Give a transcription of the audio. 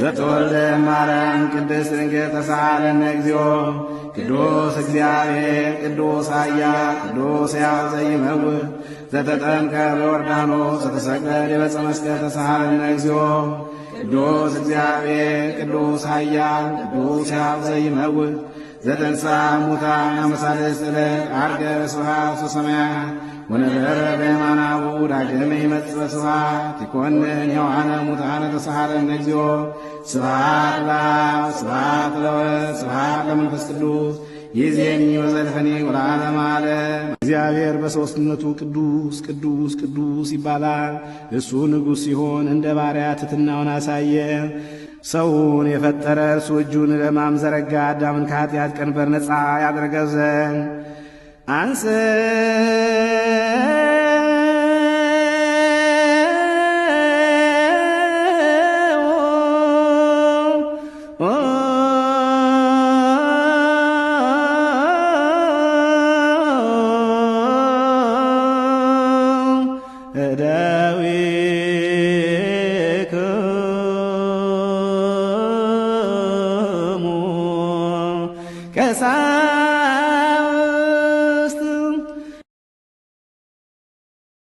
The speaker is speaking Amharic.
ዘተወልደ ማርያም ቅድስት ድንግል ተሳሃለነ እግዚኦ ቅዱስ እግዚአብሔር ቅዱስ ኃያል ቅዱስ ሕያው ዘይመውት ዘተጠምቀ በዮርዳኖስ ዘተሰቅለ በዕፀ መስቀል ተሳሃለነ እግዚኦ ቅዱስ እግዚአብሔር ቅዱስ ኃያል ቅዱስ ሕያው ዘይመውት ዘተንሥአ እሙታን አመሳልስት ዕለት ዐርገ በስብሐት ወሰማያት ወነበረ በየማናሁ ዳግመ ይመጽእ በስብሐት ይኰንን ሕያዋነ ሙታነ ተሳሃለነ እግዚኦ ስብሐት ለአብ ስብሐት ለወልድ ስብሐት ለመንፈስ ቅዱስ ይእዜኒ ወዘልፈኒ ወለዓለመ ዓለም። እግዚአብሔር በሦስትነቱ ቅዱስ ቅዱስ ቅዱስ ይባላል። እሱ ንጉሥ ሲሆን እንደ ባሪያ ትሕትናውን አሳየ። ሰውን የፈጠረ እርሱ እጁን ለሕማም ዘረጋ፣ አዳምን ከኃጢአት ቀንበር ነፃ ያደርገው ዘንድ አንስ ከሳ